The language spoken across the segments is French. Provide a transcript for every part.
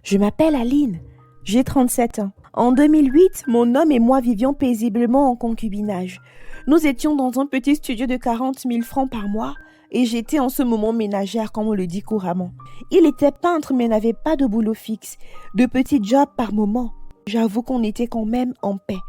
Je m'appelle Aline, j'ai 37 ans. En 2008, mon homme et moi vivions paisiblement en concubinage. Nous étions dans un petit studio de 40 000 francs par mois et j'étais en ce moment ménagère, comme on le dit couramment. Il était peintre mais n'avait pas de boulot fixe, de petits jobs par moment. J'avoue qu'on était quand même en paix.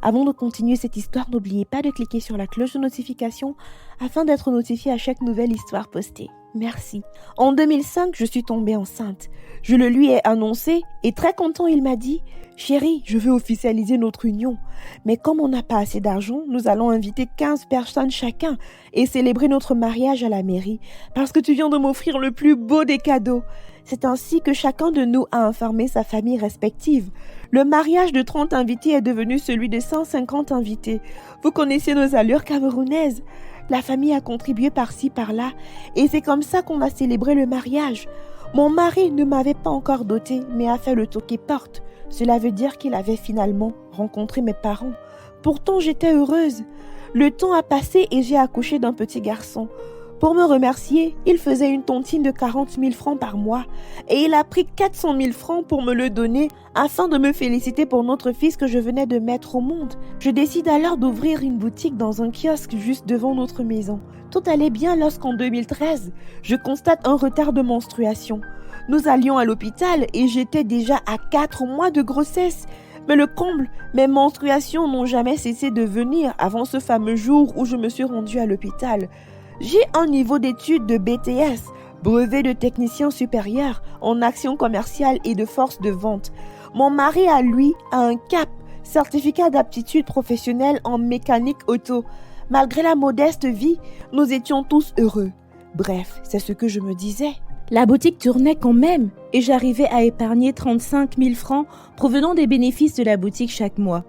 Avant de continuer cette histoire, n'oubliez pas de cliquer sur la cloche de notification afin d'être notifié à chaque nouvelle histoire postée. Merci. En 2005, je suis tombée enceinte. Je le lui ai annoncé et très content, il m'a dit « Chérie, je veux officialiser notre union. Mais comme on n'a pas assez d'argent, nous allons inviter 15 personnes chacun et célébrer notre mariage à la mairie parce que tu viens de m'offrir le plus beau des cadeaux. » C'est ainsi que chacun de nous a informé sa famille respective. Le mariage de 30 invités est devenu celui de 150 invités. Vous connaissez nos allures camerounaises. La famille a contribué par-ci, par-là, et c'est comme ça qu'on a célébré le mariage. Mon mari ne m'avait pas encore dotée, mais a fait le toqué-porte. Cela veut dire qu'il avait finalement rencontré mes parents. Pourtant, j'étais heureuse. Le temps a passé et j'ai accouché d'un petit garçon. Pour me remercier, il faisait une tontine de 40 000 francs par mois et il a pris 400 000 francs pour me le donner afin de me féliciter pour notre fils que je venais de mettre au monde. Je décide alors d'ouvrir une boutique dans un kiosque juste devant notre maison. Tout allait bien lorsqu'en 2013, je constate un retard de menstruation. Nous allions à l'hôpital et j'étais déjà à 4 mois de grossesse. Mais le comble, mes menstruations n'ont jamais cessé de venir avant ce fameux jour où je me suis rendue à l'hôpital. J'ai un niveau d'études de BTS, brevet de technicien supérieur en action commerciale et de force de vente. Mon mari, à lui, a un CAP, certificat d'aptitude professionnelle en mécanique auto. Malgré la modeste vie, nous étions tous heureux. Bref, c'est ce que je me disais. La boutique tournait quand même et j'arrivais à épargner 35 000 francs provenant des bénéfices de la boutique chaque mois.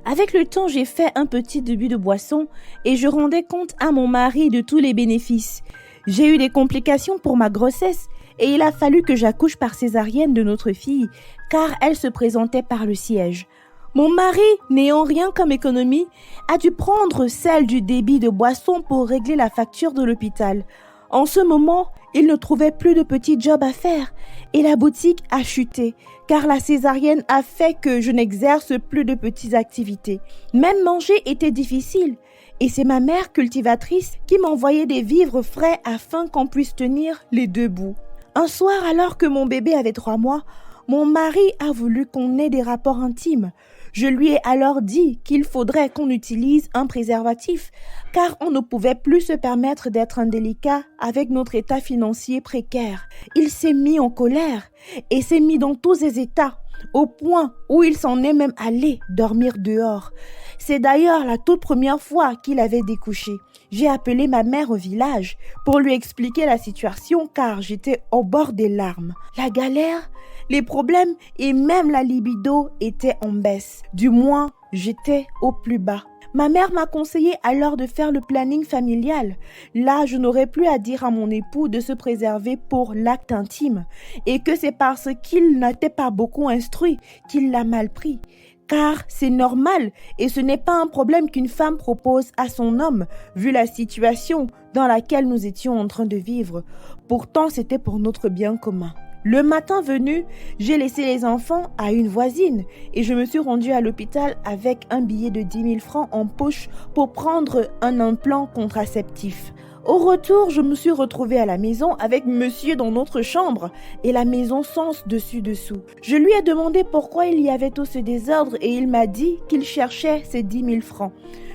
Avec le temps, j'ai fait un petit début de boisson et je rendais compte à mon mari de tous les bénéfices. J'ai eu des complications pour ma grossesse et il a fallu que j'accouche par césarienne de notre fille car elle se présentait par le siège. Mon mari, n'ayant rien comme économie, a dû prendre celle du débit de boisson pour régler la facture de l'hôpital. En ce moment, il ne trouvait plus de petits jobs à faire et la boutique a chuté car la césarienne a fait que je n'exerce plus de petites activités. Même manger était difficile et c'est ma mère cultivatrice qui m'envoyait des vivres frais afin qu'on puisse tenir les deux bouts. Un soir, alors que mon bébé avait 3 mois, mon mari a voulu qu'on ait des rapports intimes. Je lui ai alors dit qu'il faudrait qu'on utilise un préservatif car on ne pouvait plus se permettre d'être indélicat avec notre état financier précaire. Il s'est mis en colère et s'est mis dans tous ses états au point où il s'en est même allé dormir dehors. C'est d'ailleurs la toute première fois qu'il avait découché. J'ai appelé ma mère au village pour lui expliquer la situation car j'étais au bord des larmes. La galère, les problèmes et même la libido étaient en baisse. Du moins, j'étais au plus bas. Ma mère m'a conseillé alors de faire le planning familial. Là, je n'aurais plus à dire à mon époux de se préserver pour l'acte intime et que c'est parce qu'il n'était pas beaucoup instruit qu'il l'a mal pris. Car c'est normal et ce n'est pas un problème qu'une femme propose à son homme, vu la situation dans laquelle nous étions en train de vivre. Pourtant, c'était pour notre bien commun. Le matin venu, j'ai laissé les enfants à une voisine et je me suis rendue à l'hôpital avec un billet de 10 000 francs en poche pour prendre un implant contraceptif. Au retour, je me suis retrouvée à la maison avec monsieur dans notre chambre et la maison sens dessus-dessous. Je lui ai demandé pourquoi il y avait tout ce désordre et il m'a dit qu'il cherchait ses 10 000 francs.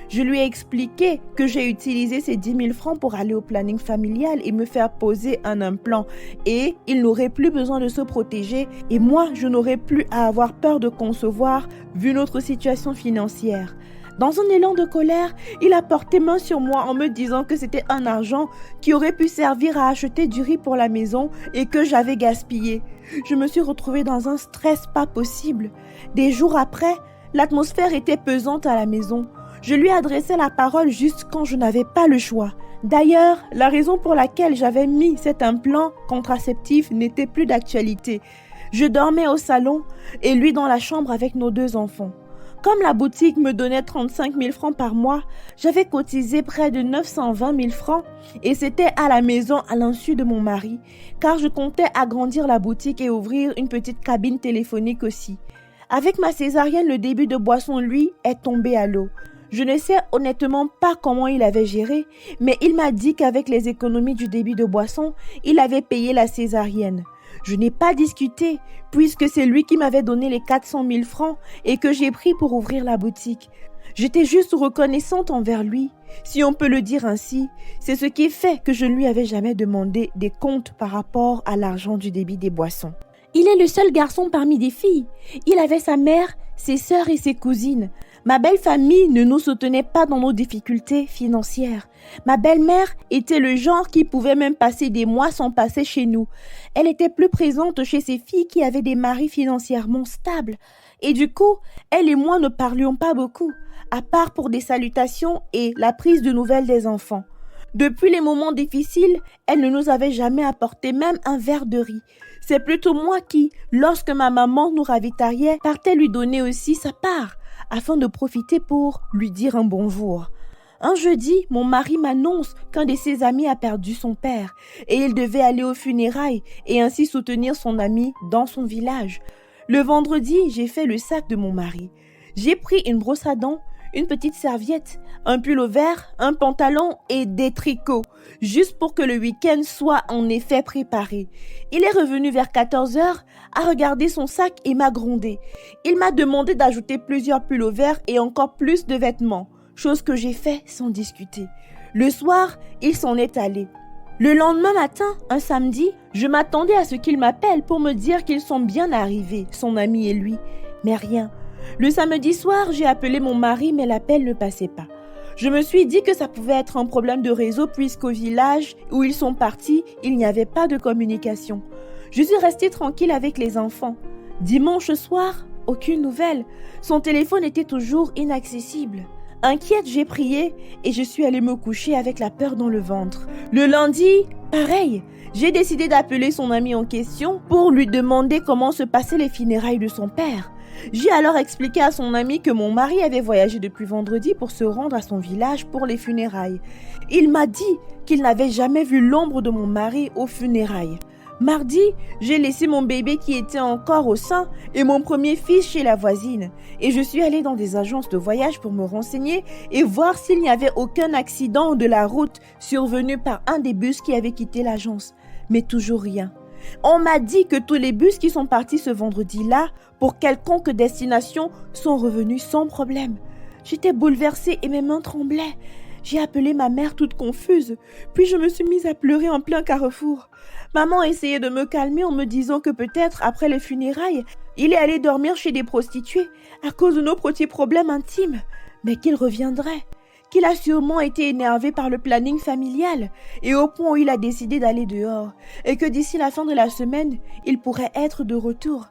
Je lui ai expliqué que j'ai utilisé ces 10 000 francs pour aller au planning familial et me faire poser un implant et il n'aurait plus besoin de se protéger et moi, je n'aurais plus à avoir peur de concevoir vu notre situation financière. Dans un élan de colère, il a porté main sur moi en me disant que c'était un argent qui aurait pu servir à acheter du riz pour la maison et que j'avais gaspillé. Je me suis retrouvée dans un stress pas possible. Des jours après, l'atmosphère était pesante à la maison. Je lui adressais la parole juste quand je n'avais pas le choix. D'ailleurs, la raison pour laquelle j'avais mis cet implant contraceptif n'était plus d'actualité. Je dormais au salon et lui dans la chambre avec nos 2 enfants. Comme la boutique me donnait 35 000 francs par mois, j'avais cotisé près de 920 000 francs et c'était à la maison à l'insu de mon mari, car je comptais agrandir la boutique et ouvrir une petite cabine téléphonique aussi. Avec ma césarienne, le débit de boisson, lui, est tombé à l'eau. Je ne sais honnêtement pas comment il avait géré, mais il m'a dit qu'avec les économies du débit de boisson, il avait payé la césarienne. Je n'ai pas discuté, puisque c'est lui qui m'avait donné les 400 000 francs et que j'ai pris pour ouvrir la boutique. J'étais juste reconnaissante envers lui, si on peut le dire ainsi. C'est ce qui fait que je ne lui avais jamais demandé des comptes par rapport à l'argent du débit des boissons. Il est le seul garçon parmi des filles. Il avait sa mère, ses sœurs et ses cousines. Ma belle famille ne nous soutenait pas dans nos difficultés financières. Ma belle-mère était le genre qui pouvait même passer des mois sans passer chez nous. Elle était plus présente chez ses filles qui avaient des maris financièrement stables. Et du coup, elle et moi ne parlions pas beaucoup, à part pour des salutations et la prise de nouvelles des enfants. Depuis les moments difficiles, elle ne nous avait jamais apporté même un verre de riz. C'est plutôt moi qui, lorsque ma maman nous ravitaillait, partais lui donner aussi sa part, afin de profiter pour lui dire un bonjour. Un jeudi, mon mari m'annonce qu'un de ses amis a perdu son père et il devait aller aux funérailles et ainsi soutenir son ami dans son village. Le vendredi, j'ai fait le sac de mon mari. J'ai pris une brosse à dents, une petite serviette, un pull au vert, un pantalon et des tricots, juste pour que le week-end soit en effet préparé. Il est revenu vers 14 heures, a regardé son sac et m'a grondé. Il m'a demandé d'ajouter plusieurs pulls au vert et encore plus de vêtements, chose que j'ai fait sans discuter. Le soir, il s'en est allé. Le lendemain matin, un samedi, je m'attendais à ce qu'il m'appelle pour me dire qu'ils sont bien arrivés, son ami et lui, mais rien. Le samedi soir, j'ai appelé mon mari, mais l'appel ne passait pas. Je me suis dit que ça pouvait être un problème de réseau puisqu'au village où ils sont partis, il n'y avait pas de communication. Je suis restée tranquille avec les enfants. Dimanche soir, aucune nouvelle. Son téléphone était toujours inaccessible. Inquiète, j'ai prié et je suis allée me coucher avec la peur dans le ventre. Le lundi, pareil. J'ai décidé d'appeler son ami en question pour lui demander comment se passaient les funérailles de son père. J'ai alors expliqué à son ami que mon mari avait voyagé depuis vendredi pour se rendre à son village pour les funérailles. Il m'a dit qu'il n'avait jamais vu l'ombre de mon mari aux funérailles. Mardi, j'ai laissé mon bébé qui était encore au sein et mon premier fils chez la voisine. Et je suis allée dans des agences de voyage pour me renseigner et voir s'il n'y avait aucun accident de la route survenu par un des bus qui avait quitté l'agence. Mais toujours rien. On m'a dit que tous les bus qui sont partis ce vendredi-là, pour quelconque destination, sont revenus sans problème. J'étais bouleversée et mes mains tremblaient. J'ai appelé ma mère toute confuse, puis je me suis mise à pleurer en plein carrefour. Maman essayait de me calmer en me disant que peut-être, après les funérailles, il est allé dormir chez des prostituées à cause de nos petits problèmes intimes, mais qu'il reviendrait. Qu'il a sûrement été énervé par le planning familial et au point où il a décidé d'aller dehors et que d'ici la fin de la semaine, il pourrait être de retour.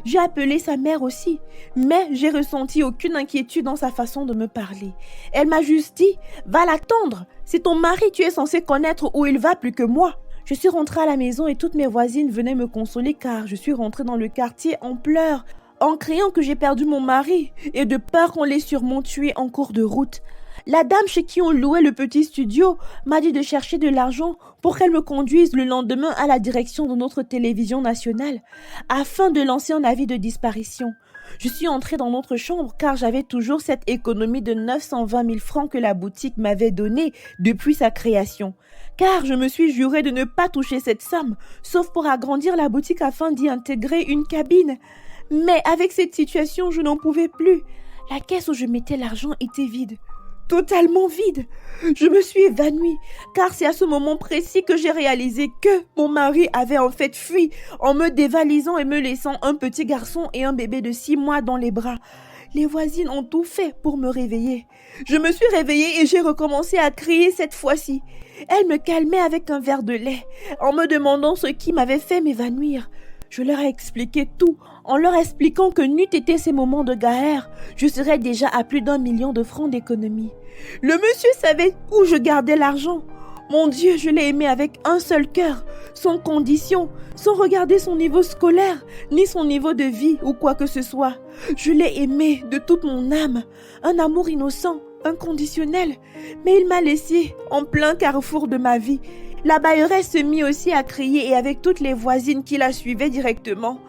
J'ai appelé sa mère aussi, mais j'ai ressenti aucune inquiétude dans sa façon de me parler. Elle m'a juste dit « Va l'attendre, c'est ton mari, tu es censé connaître où il va plus que moi ». Je suis rentrée à la maison et toutes mes voisines venaient me consoler car je suis rentrée dans le quartier en pleurs, en criant que j'ai perdu mon mari et de peur qu'on l'ait sûrement tué en cours de route. La dame chez qui on louait le petit studio m'a dit de chercher de l'argent pour qu'elle me conduise le lendemain à la direction de notre télévision nationale afin de lancer un avis de disparition. Je suis entrée dans notre chambre car j'avais toujours cette économie de 920 000 francs que la boutique m'avait donnée depuis sa création. Car je me suis juré de ne pas toucher cette somme, sauf pour agrandir la boutique afin d'y intégrer une cabine. Mais avec cette situation, je n'en pouvais plus. La caisse où je mettais l'argent était vide. Totalement vide. Je me suis évanouie, car c'est à ce moment précis que j'ai réalisé que mon mari avait en fait fui en me dévalisant et me laissant un petit garçon et un bébé de 6 mois dans les bras. Les voisines ont tout fait pour me réveiller. Je me suis réveillée et j'ai recommencé à crier cette fois-ci. Elle me calmait avec un verre de lait, en me demandant ce qui m'avait fait m'évanouir. Je leur ai expliqué tout, en leur expliquant que n'eût été ces moments de galère, je serais déjà à plus d'1 million de francs d'économie. Le monsieur savait où je gardais l'argent. Mon Dieu, je l'ai aimé avec un seul cœur, sans condition, sans regarder son niveau scolaire, ni son niveau de vie ou quoi que ce soit. Je l'ai aimé de toute mon âme, un amour innocent, inconditionnel. Mais il m'a laissé en plein carrefour de ma vie. La bailleresse se mit aussi à crier et avec toutes les voisines qui la suivaient directement.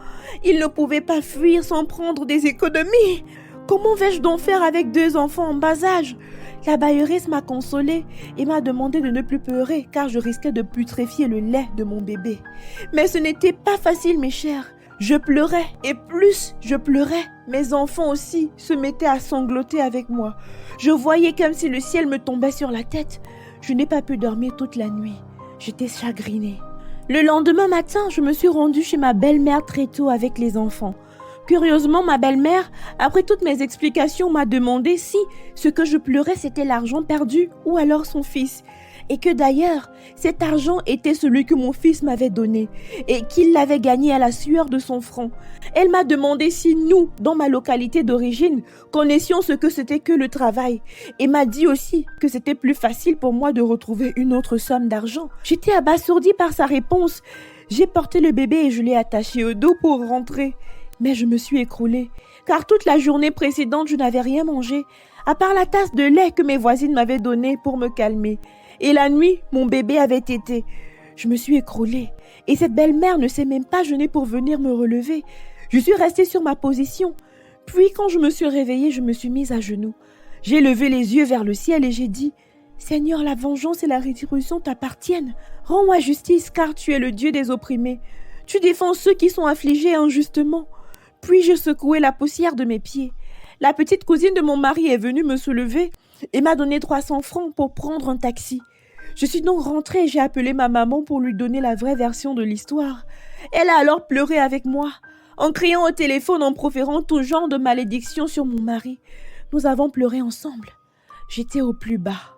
Il ne pouvait pas fuir sans prendre des économies. Comment vais-je donc faire avec 2 enfants en bas âge? La bailleresse m'a consolée et m'a demandé de ne plus pleurer car je risquais de putréfier le lait de mon bébé. Mais ce n'était pas facile, mes chers. Je pleurais et plus je pleurais, mes enfants aussi se mettaient à sangloter avec moi. Je voyais comme si le ciel me tombait sur la tête. Je n'ai pas pu dormir toute la nuit. J'étais chagrinée. Le lendemain matin, je me suis rendue chez ma belle-mère très tôt avec les enfants. Curieusement, ma belle-mère, après toutes mes explications, m'a demandé si ce que je pleurais c'était l'argent perdu ou alors son fils. Et que d'ailleurs, cet argent était celui que mon fils m'avait donné et qu'il l'avait gagné à la sueur de son front. Elle m'a demandé si nous, dans ma localité d'origine, connaissions ce que c'était que le travail et m'a dit aussi que c'était plus facile pour moi de retrouver une autre somme d'argent. J'étais abasourdie par sa réponse. J'ai porté le bébé et je l'ai attaché au dos pour rentrer. Mais je me suis écroulée, car toute la journée précédente, je n'avais rien mangé, à part la tasse de lait que mes voisines m'avaient donnée pour me calmer. Et la nuit, mon bébé avait tété. Je me suis écroulée, et cette belle-mère ne s'est même pas jeûnée pour venir me relever. Je suis restée sur ma position. Puis, quand je me suis réveillée, je me suis mise à genoux. J'ai levé les yeux vers le ciel et j'ai dit « Seigneur, la vengeance et la rétribution t'appartiennent. Rends-moi justice, car tu es le Dieu des opprimés. Tu défends ceux qui sont affligés injustement. » Puis je secouai la poussière de mes pieds. La petite cousine de mon mari est venue me soulever et m'a donné 300 francs pour prendre un taxi. Je suis donc rentrée et j'ai appelé ma maman pour lui donner la vraie version de l'histoire. Elle a alors pleuré avec moi, en criant au téléphone, en proférant tout genre de malédictions sur mon mari. Nous avons pleuré ensemble. J'étais au plus bas.